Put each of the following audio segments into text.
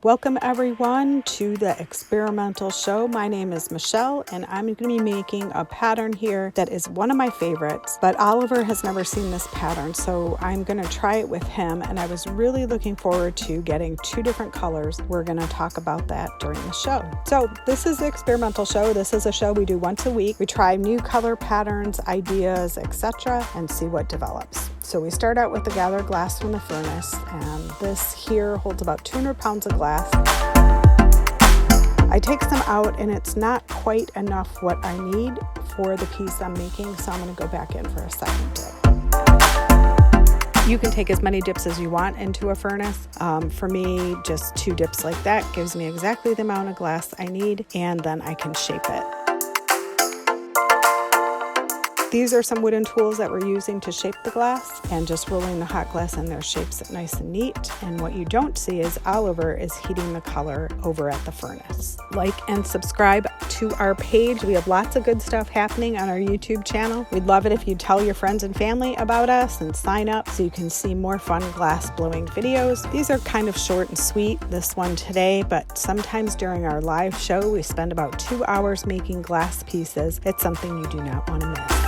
Welcome everyone to the experimental show. My name is Michelle and I'm going to be making a pattern here that is one of my favorites, but Oliver has never seen this pattern, so I'm going to try it with him, and I was really looking forward to getting two different colors. We're going to talk about that during the show. So this is the experimental show. This is a show we do once a week. We try new color patterns, ideas, etc., and see what develops. So we start out with the gathered glass from the furnace, and this here holds about 200 pounds of glass. I take some out and it's not quite enough what I need for the piece I'm making, so I'm going to go back in for a second dip. You can take as many dips as you want into a furnace. For me, just 2 dips like that gives me exactly the amount of glass I need, and then I can shape it. These are some wooden tools that we're using to shape the glass, and just rolling the hot glass in there shapes it nice and neat. And what you don't see is Oliver is heating the color over at the furnace. Like and subscribe to our page. We have lots of good stuff happening on our YouTube channel. We'd love it if you tell your friends and family about us and sign up so you can see more fun glass blowing videos. These are kind of short and sweet, this one today, but sometimes during our live show we spend about 2 hours making glass pieces. It's something you do not want to miss.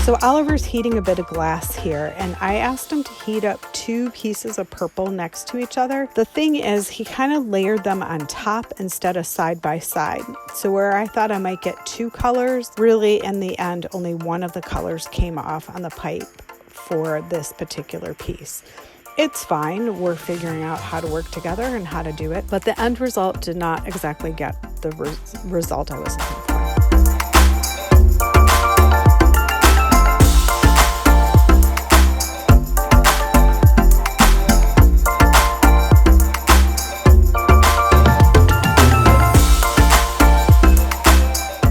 So Oliver's heating a bit of glass here, and I asked him to heat up 2 pieces of purple next to each other. The thing is, he kind of layered them on top instead of side by side. So where I thought I might get 2 colors, really in the end only one of the colors came off on the pipe for this particular piece. It's fine, we're figuring out how to work together and how to do it, but the end result did not exactly get the result I was looking for.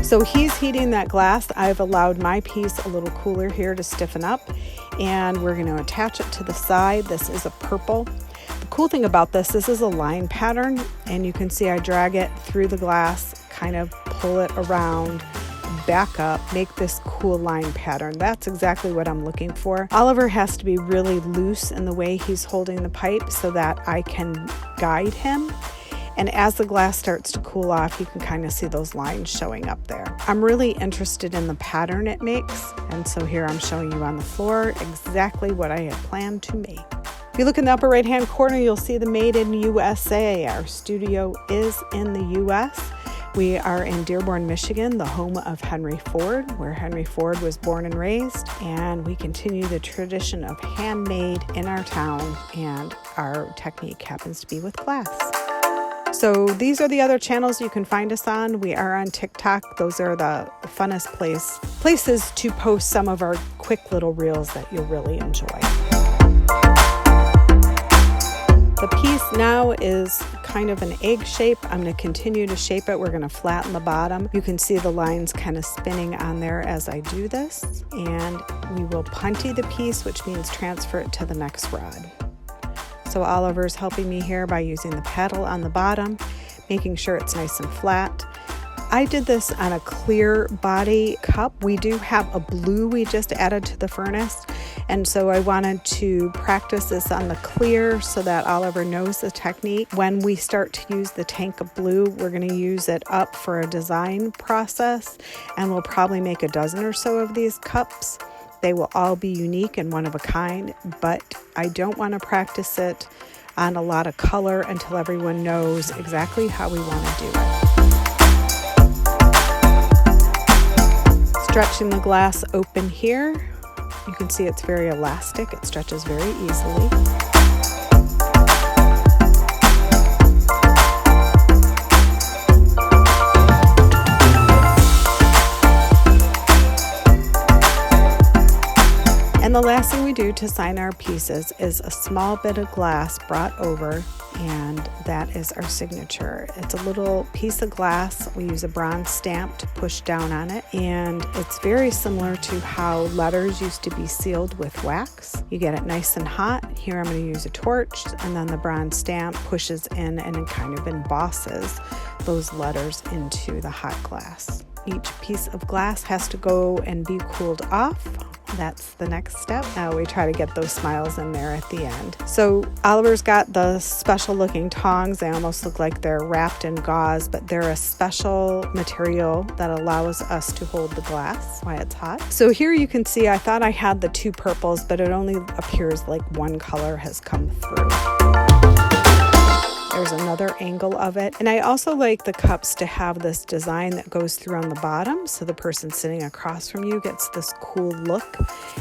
So he's heating that glass. I've allowed my piece a little cooler here to stiffen up, and we're going to attach it to the side. This is a purple. The cool thing about this is a line pattern, and you can see I drag it through the glass, kind of pull it around, back up, make this cool line pattern. That's exactly what I'm looking for. Oliver has to be really loose in the way he's holding the pipe so that I can guide him. And as the glass starts to cool off, you can kind of see those lines showing up there. I'm really interested in the pattern it makes, and so here I'm showing you on the floor exactly what I had planned to make. If you look in the upper right hand corner, you'll see the Made in USA. Our studio is in the US. We are in Dearborn, Michigan, the home of Henry Ford, where Henry Ford was born and raised, and we continue the tradition of handmade in our town, and our technique happens to be with glass. So these are the other channels you can find us on. We are on TikTok. Those are the funnest places to post some of our quick little reels that you'll really enjoy. The piece now is kind of an egg shape. I'm going to continue to shape it. We're going to flatten the bottom. You can see the lines kind of spinning on there as I do this. And we will punty the piece, which means transfer it to the next rod. So Oliver's helping me here by using the paddle on the bottom, making sure it's nice and flat. I did this on a clear body cup. We do have a blue we just added to the furnace, and so I wanted to practice this on the clear so that Oliver knows the technique. When we start to use the tank of blue, we're going to use it up for a design process, and we'll probably make a dozen or so of these cups. They will all be unique and one of a kind, but I don't want to practice it on a lot of color until everyone knows exactly how we want to do it. Stretching the glass open here. You can see it's very elastic. It stretches very easily. And the last thing we do to sign our pieces is a small bit of glass brought over, and that is our signature. It's a little piece of glass. We use a bronze stamp to push down on it, and it's very similar to how letters used to be sealed with wax. You get it nice and hot. Here I'm going to use a torch, and then the bronze stamp pushes in and it kind of embosses those letters into the hot glass. Each piece of glass has to go and be cooled off That's the next step. Now we try to get those smiles in there at the end. So Oliver's got the special looking tongs. They almost look like they're wrapped in gauze, but they're a special material that allows us to hold the glass while it's hot. So here you can see I thought I had the two purples, but it only appears like one color has come through. There's another angle of it. And I also like the cups to have this design that goes through on the bottom, so the person sitting across from you gets this cool look,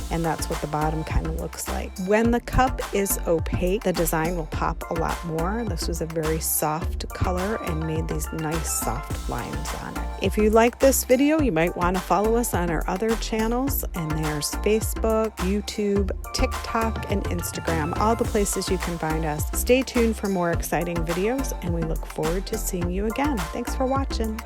and that's what the bottom kind of looks like. When the cup is opaque, the design will pop a lot more. This was a very soft color and made these nice soft lines on it. If you like this video, you might want to follow us on our other channels, and there's Facebook, YouTube, TikTok, and Instagram, all the places you can find us. Stay tuned for more exciting videos, and we look forward to seeing you again. Thanks for watching.